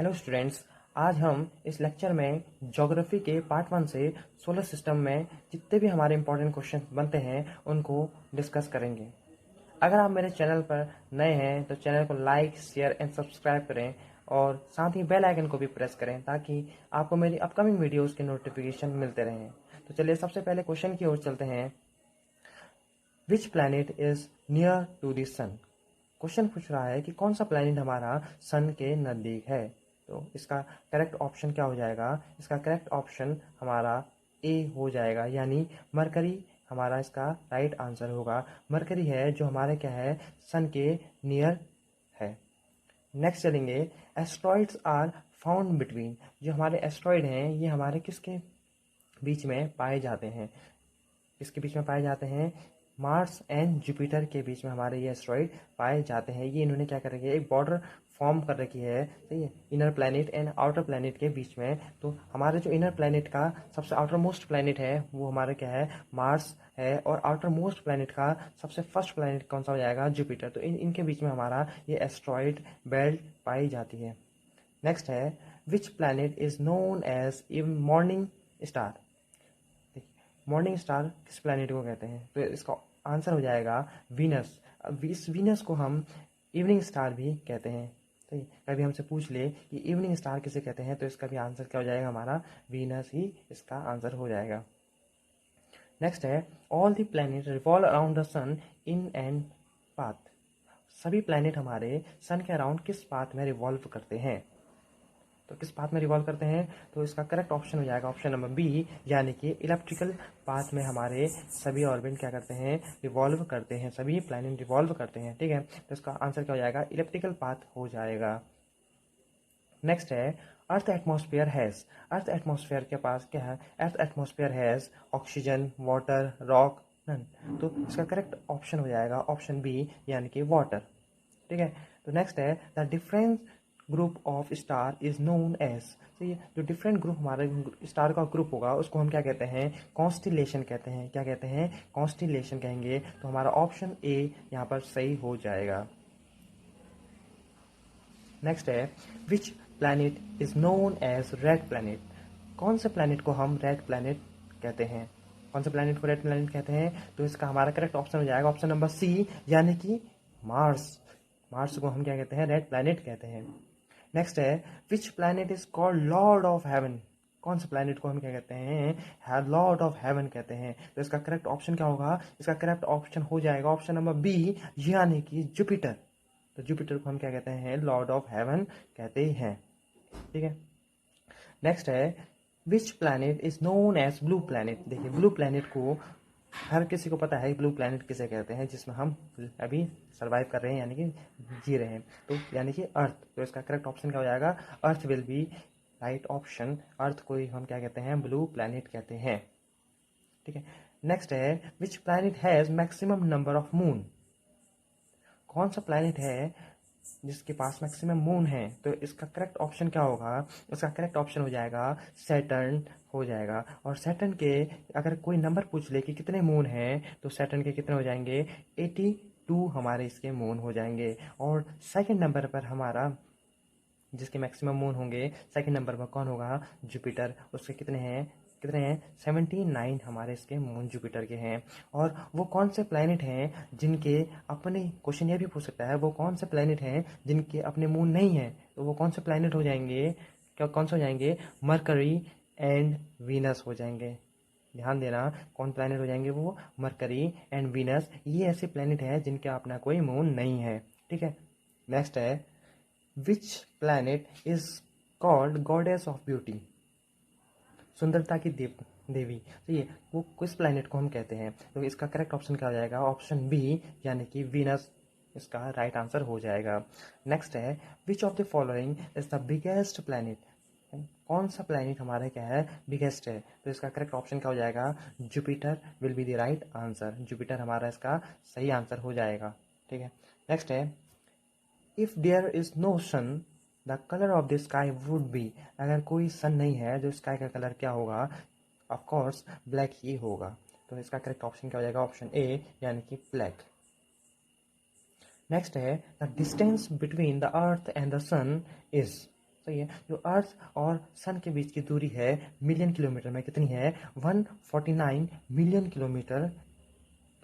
Hello students, आज हम इस लेक्चर में ज्योग्राफी के पार्ट 1 से सोलर सिस्टम में जितने भी हमारे इंपॉर्टेंट क्वेश्चन बनते हैं उनको डिस्कस करेंगे। अगर आप मेरे चैनल पर नए हैं तो चैनल को लाइक, शेयर एंड सब्सक्राइब करें और साथ ही बेल आइकन को भी प्रेस करें ताकि आपको मेरी अपकमिंग वीडियोस के नोटिफिकेशन मिलते रहें। तो चलिए सबसे पहले क्वेश्चन की ओर चलते हैं। Which planet is near to the sun? Question पूछ रहा है कि कौन सा प्लैनेट हमारा सन के नज़दीक है। तो इसका करेक्ट ऑप्शन क्या हो जाएगा? इसका करेक्ट ऑप्शन हमारा ए हो जाएगा, यानी मरकरी हमारा इसका राइट आंसर होगा। मरकरी है जो हमारे क्या है, सन के नियर है। नेक्स्ट चलेंगे, एस्ट्रॉइड्स आर फाउंड बिटवीन। जो हमारे एस्ट्रॉइड हैं ये हमारे किसके बीच में पाए जाते हैं? किसके बीच में पाए जाते हैं? मार्स एंड जुपिटर के बीच में हमारे ये एस्ट्रॉइड पाए जाते हैं। ये इन्होंने क्या कर रखी है, एक बॉर्डर फॉर्म कर रखी है, सही है, inner planet and outer planet के बीच में। तो हमारे जो इनर प्लैनेट का सबसे आउटर मोस्ट प्लैनेट है वो हमारे क्या है, मार्स है, और आउटर मोस्ट प्लैनेट का सबसे फर्स्ट प्लैनेट कौन सा हो जाएगा? जुपिटर। तो इनके बीच में हमारा ये एस्ट्रॉइड बेल्ट पाई जाती है। नेक्स्ट है, which planet is known as morning star? Morning star किस प्लैनेट को कहते हैं? तो इसका आंसर हो जाएगा वीनस। अब इस वीनस को हम इवनिंग स्टार भी कहते हैं। तो कभी हमसे पूछ ले कि इवनिंग स्टार किसे कहते हैं, तो इसका भी आंसर क्या हो जाएगा? हमारा वीनस ही इसका आंसर हो जाएगा। नेक्स्ट है, all the planet revolve around the sun in and path. सभी प्लैनेट हमारे सन के अराउंड किस पाथ में रिवॉल्व करते हैं? तो किस पाथ में रिवॉल्व करते हैं? तो इसका करेक्ट ऑप्शन हो जाएगा ऑप्शन नंबर बी, यानी कि इलेप्टिकल पाथ में हमारे सभी ऑर्बिट क्या करते हैं? रिवॉल्व करते हैं, सभी प्लैनेट रिवॉल्व करते हैं। ठीक है, तो इसका आंसर क्या हो जाएगा? इलेप्टिकल पाथ हो जाएगा। नेक्स्ट है, earth atmosphere has. Earth atmosphere के पास क्या है? Earth atmosphere has oxygen, water, rock, none. तो इसका करेक्ट ऑप्शन हो जाएगा ऑप्शन बी, यानी कि वाटर। ठीक है, तो नेक्स्ट है, the difference group of star is known as. तो ये जो डिफरेंट ग्रुप हमारे स्टार का ग्रुप होगा उसको हम क्या कहते हैं? कॉन्स्टिलेशन कहते हैं। क्या कहते हैं? कॉन्स्टिलेशन कहेंगे। तो हमारा ऑप्शन ए यहाँ पर सही हो जाएगा। नेक्स्ट है, which planet is known as red planet? कौन से प्लैनेट को हम रेड प्लैनेट कहते हैं? कौन से प्लैनेट को रेड प्लैनेट कहते हैं? तो इसका हमारा करेक्ट ऑप्शन हो जाएगा ऑप्शन नंबर सी, यानी कि मार्स। मार्स को हम क्या कहते हैं? रेड प्लैनेट कहते हैं। नेक्स्ट है, which planet is called Lord of haven? कौन से प्लैनेट को हम क्या कहते हैं? लॉर्ड ऑफ हेवन कहते हैं। तो इसका करेक्ट ऑप्शन क्या होगा? इसका करेक्ट ऑप्शन हो जाएगा ऑप्शन नंबर बी, यानी कि जुपिटर। तो जुपिटर को हम क्या कहते हैं? लॉर्ड ऑफ हेवन कहते हैं। ठीक है, नेक्स्ट है, which planet is known as blue planet? देखिए, ब्लू प्लैनेट को हर किसी को पता है ब्लू प्लैनेट किसे कहते हैं, जिसमें हम अभी सरवाइव कर रहे हैं, यानी कि जी रहे हैं, तो यानी कि अर्थ। तो इसका करेक्ट ऑप्शन क्या हो जाएगा? Earth will be right option. Earth को ही हम क्या कहते हैं? ब्लू प्लैनेट कहते हैं। ठीक है, नेक्स्ट है, which planet has maximum number of moon? कौन सा प्लैनेट है जिसके पास मैक्सिमम मून है? तो इसका करेक्ट ऑप्शन क्या होगा? इसका करेक्ट ऑप्शन हो जाएगा सैटर्न हो जाएगा। और सैटर्न के अगर कोई नंबर पूछ ले कि कितने मून हैं, तो सैटर्न के कितने हो जाएंगे? 82 हमारे इसके मून हो जाएंगे। और सेकंड नंबर पर हमारा जिसके मैक्सिमम मून होंगे, सेकंड नंबर पर कौन होगा? जुपिटर। उसके कितने हैं? 79 हमारे इसके मून जुपिटर के हैं। और वो कौन से प्लैनेट हैं जिनके अपने, क्वेश्चन ये भी पूछ सकता है, वो कौन से प्लैनेट हैं जिनके अपने मून नहीं हैं? तो वो कौन से प्लैनेट हो जाएंगे? क्या कौन से हो जाएंगे? मरकरी एंड वीनस हो जाएंगे। ध्यान देना, कौन प्लैनेट हो जाएंगे? वो मरकरी एंड वीनस। ये ऐसे प्लैनेट हैं जिनका अपना कोई मून नहीं है। ठीक है, नेक्स्ट है, which planet is called goddess of beauty? सुंदरता की देवी। तो ये वो किस प्लैनेट को हम कहते हैं? तो इसका करेक्ट ऑप्शन क्या हो जाएगा? ऑप्शन बी, यानी कि वीनस इसका राइट आंसर हो जाएगा। नेक्स्ट है, which of the following is the biggest planet? कौन सा प्लैनेट हमारा क्या है? बिगेस्ट है। तो इसका करेक्ट ऑप्शन क्या हो जाएगा? Jupiter will be the right answer. Jupiter हमारा इसका सही आंसर हो जाएगा। ठीक है, नेक्स्ट है, if there is no sun the colour of the sky would be. अगर कोई सन नहीं है, जो स्काई का कलर क्या होगा? ऑफ कोर्स ब्लैक ही होगा। तो इसका करेक्ट ऑप्शन क्या हो जाएगा? ऑप्शन ए, यानी कि ब्लैक। नेक्स्ट है, the distance between the earth and the sun is. सही है। जो अर्थ और सन के बीच की दूरी है मिलियन किलोमीटर में कितनी है? 149 मिलियन किलोमीटर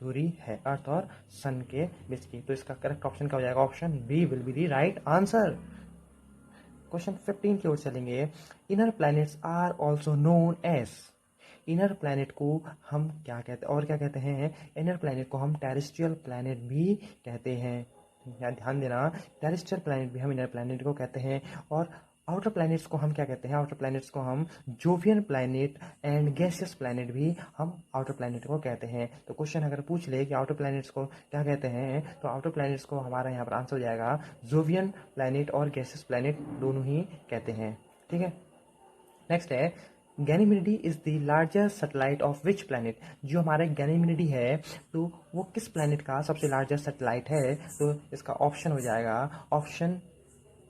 दूरी है अर्थ और सन के बीच की। तो इसका करेक्ट ऑप्शन क्या हो जाएगा? Option B will be the right answer. Question 15 की ओर चलेंगे। Inner planets are also known as. Inner planet को हम क्या कहते हैं और क्या कहते हैं? इनर प्लैनेट को हम टेरेस्ट्रियल प्लैनेट भी कहते हैं। या ध्यान देना, टेरेस्ट्रियल प्लैनेट भी हम इनर प्लैनेट को कहते हैं। और आउटर प्लैनेट्स को हम क्या कहते हैं? आउटर प्लैनेट्स को हम Jovian planet and gaseous planet भी हम आउटर प्लैनेट को कहते हैं। तो क्वेश्चन अगर पूछ ले कि आउटर प्लैनेट्स को क्या कहते हैं, तो आउटर प्लैनेट्स को हमारा यहाँ पर आंसर हो जाएगा जोवियन प्लैनेट और गैसियस प्लैनेट दोनों ही कहते हैं। ठीक है। नेक्स्ट है Ganymede is the largest satellite of which planet. जो हमारा गैनीमिडी है तो वो किस प्लैनेट का सबसे लार्जेस्ट सैटेलाइट है? तो इसका ऑप्शन हो जाएगा, ऑप्शन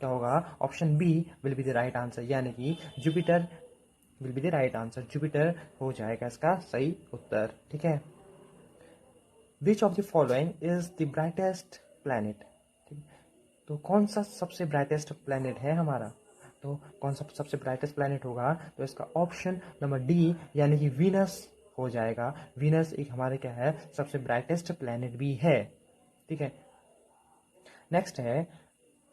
क्या होगा? Option B will be the right answer, यानी कि Jupiter will be the right answer. Jupiter हो जाएगा इसका सही उत्तर। ठीक है। Which of the following is the brightest planet. तो कौन सा सबसे ब्राइटेस्ट प्लैनेट है हमारा? तो कौन सा सबसे ब्राइटेस्ट प्लैनेट होगा? तो इसका ऑप्शन नंबर डी यानी कि वीनस हो जाएगा। वीनस एक हमारे क्या है? सबसे ब्राइटेस्ट प्लैनेट भी है। ठीक है। नेक्स्ट है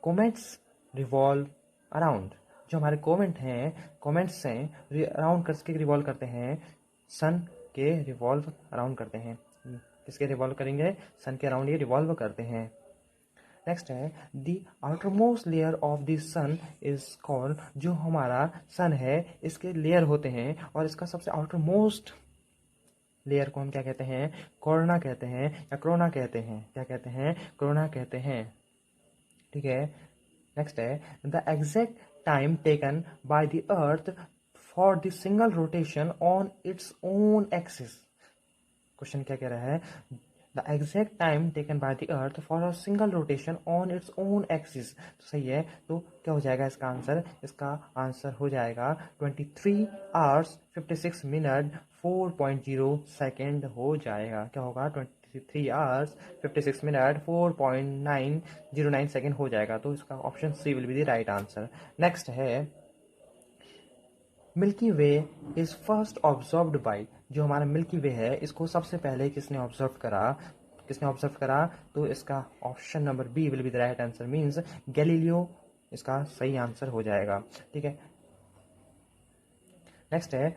कोमेट्स रिवॉल्व अराउंड। जो हमारे कोमेट्स हैं अराउंड करके रिवॉल्व करते हैं सन के, रिवॉल्व अराउंड करते हैं। किसके रिवॉल्व करेंगे? सन के अराउंड ये रिवॉल्व करते हैं। नेक्स्ट है the outermost layer of the sun is called. जो हमारा सन है इसके लेयर होते हैं और इसका सबसे आउटरमोस्ट लेयर को हम क्या कहते हैं? कोरोना कहते हैं या क्रोना कहते हैं। क्या कहते हैं? क्रोना कहते हैं। ठीक है। नेक्स्ट है the exact time taken by the earth for the single rotation on its own axis. Question क्या कह रहा है? The exact time taken by the earth for a single rotation on its own axis. तो सही है। तो क्या हो जाएगा इसका आंसर? इसका आंसर हो जाएगा 23 आवर्स 56 मिनट 4.0 सेकेंड हो जाएगा। क्या होगा? 23 आवर्स 56 मिनट 4.909 सेकेंड हो जाएगा। तो इसका option C will be the right answer. Next है Milky Way is first observed by. जो हमारा मिल्की वे है इसको सबसे पहले किसने ऑब्जर्व करा? तो इसका option number B will be the right answer, means Galileo इसका सही आंसर हो जाएगा। ठीक है। नेक्स्ट है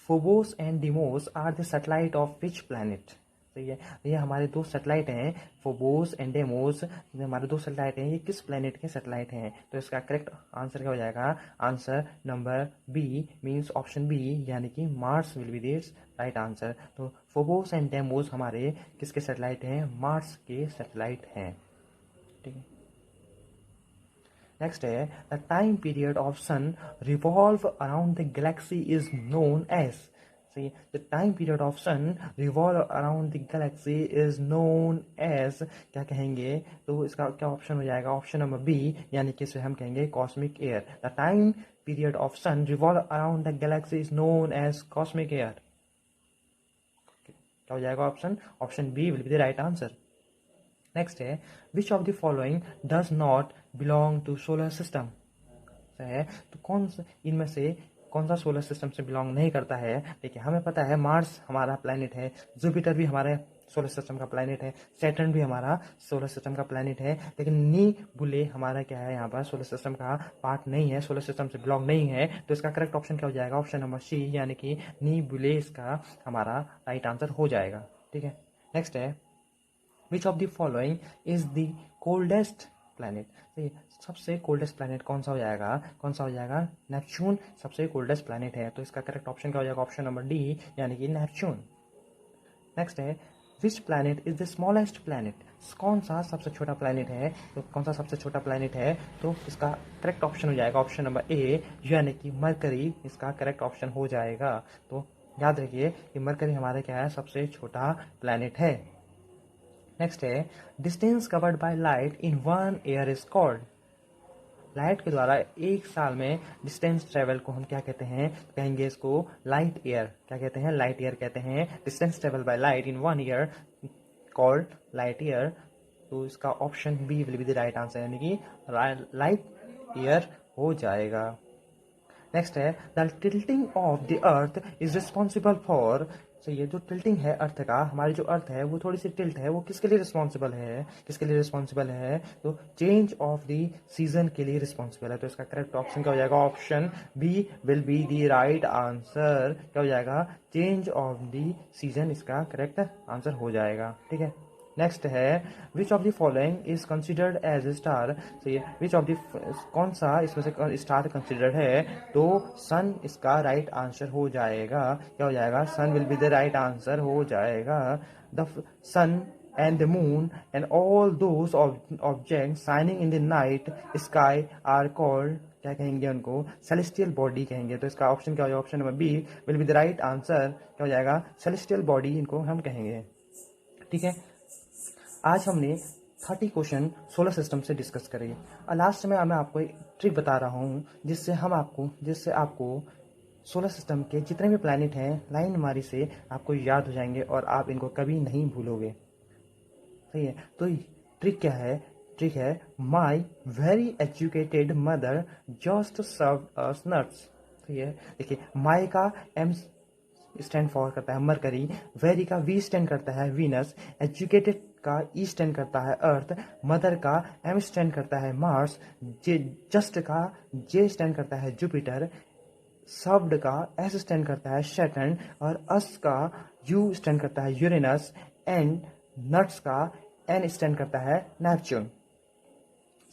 Phobos and Deimos are the satellite of which planet. सही है। ये हमारे दो सैटेलाइट हैं, फोबोस एंड डेमोस। हमारे दो सैटेलाइट हैं, ये किस प्लैनेट के सैटेलाइट हैं? तो इसका करेक्ट आंसर क्या हो जाएगा? Answer number B, means option B, यानी कि Mars will be this right answer. तो फोबोस एंड डेमोस हमारे किसके सैटेलाइट हैं? मार्स के सैटेलाइट हैं। ठीक है। नेक्स्ट है the time period of sun revolve around the galaxy is known as. सही है। The time period of sun revolve around the galaxy is known as क्या कहेंगे? तो इसका क्या ऑप्शन हो जाएगा? ऑप्शन नंबर बी, यानी कि इसे हम कहेंगे cosmic year. The time period of sun revolve around the galaxy is known as cosmic year. क्या हो जाएगा option? Option B will be the right answer. Next है which of the following does not belong to solar system है। तो इनमें से कौन सा सोलर सिस्टम से बिलोंग नहीं करता है? देखिए हमें पता है मार्स हमारा प्लैनेट है, जुपिटर भी हमारे सोलर सिस्टम का प्लैनेट है, सैटर्न भी हमारा सोलर सिस्टम का प्लैनेट है, लेकिन नीबुले हमारा क्या है? यहाँ पर सोलर सिस्टम का पार्ट नहीं है, सोलर सिस्टम से बिलोंग नहीं है। तो इसका करेक्ट ऑप्शन क्या हो जाएगा? ऑप्शन नंबर सी, यानी कि नीबुले इसका हमारा राइट आंसर हो जाएगा। ठीक है। नेक्स्ट है which of the following is the coldest planet. सबसे कोल्डेस्ट प्लैनेट कौन सा हो जाएगा? नेपच्यून सबसे कोल्डेस्ट प्लैनेट है। तो इसका करेक्ट ऑप्शन क्या हो जाएगा? ऑप्शन नंबर डी, यानी कि नेपच्यून। नेक्स्ट है which planet is the smallest planet. कौन सा सबसे छोटा प्लैनेट है? तो कौन सा सबसे छोटा प्लैनेट है? तो इसका करेक्ट ऑप्शन हो जाएगा ऑप्शन नंबर ए, यानी कि मरकरी इसका करेक्ट ऑप्शन हो जाएगा। तो याद रखिए कि मरकरी हमारे क्या है? सबसे छोटा प्लैनेट है। नेक्स्ट है distance covered by light in 1 year is called. Light के द्वारा एक साल में डिस्टेंस ट्रेवल को हम क्या कहते हैं? कहेंगे इसको लाइट ईयर। क्या कहते हैं? लाइट ईयर कहते हैं। Distance travel by light in 1 year called light year. तो इसका option B will be the right answer, यानी कि लाइट ईयर हो जाएगा। नेक्स्ट है the tilting of the earth is responsible for. तो ये जो टिल्टिंग है अर्थ का, हमारी जो अर्थ है वो थोड़ी सी टिल्ट है, वो किसके लिए रिस्पॉन्सिबल है, किसके लिए रिस्पॉन्सिबल है, तो चेंज ऑफ द सीजन के लिए रिस्पॉन्सिबल है। तो इसका करेक्ट ऑप्शन क्या हो जाएगा, option B will be the right answer. क्या हो जाएगा, चेंज ऑफ द सीजन इसका करेक्ट आंसर हो जाएगा। ठीक है, नेक्स्ट है which of the following is considered as a star. तो ये विच ऑफ द, कौन सा इसमें से स्टार कंसिडर्ड है, तो सन इसका राइट आंसर हो जाएगा। क्या हो जाएगा, sun will be the right answer हो जाएगा। The sun and the moon and all those object shining in the night sky are called, क्या कहेंगे उनको, सेलेस्टियल बॉडी कहेंगे। तो इसका ऑप्शन क्या हो जाएगा, option number B will be the right answer. क्या हो जाएगा, सेलेस्टियल बॉडी इनको हम कहेंगे। ठीक है, आज हमने 30 क्वेश्चन सोलर सिस्टम से डिस्कस करे और लास्ट में मैं आपको एक ट्रिक बता रहा हूँ जिससे आपको सोलर सिस्टम के जितने भी प्लैनेट हैं लाइन मारी से आपको याद हो जाएंगे और आप इनको कभी नहीं भूलोगे। सही है, तो ट्रिक क्या है, ट्रिक है my very educated mother just serve us nuts. सही है, देखिए माई का एम स्टैंड फॉर करता है मरकरी, वेरी का वी स्टैंड करता है वीनस, एजुकेटेड का ई स्टैंड करता है अर्थ, मदर का एम स्टैंड करता है मार्स, जे जस्ट का जे स्टैंड करता है जुपिटर, सर्व्ड का एस स्टैंड करता है सैटर्न और अस का यू स्टैंड करता है यूरेनस एंड नट्स का एन स्टैंड करता है नेपच्यून।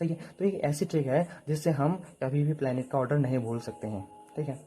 सही है, तो ये ऐसी ट्रिक है जिससे हम कभी भी प्लैनेट का ऑर्डर नहीं भूल सकते हैं। ठीक है।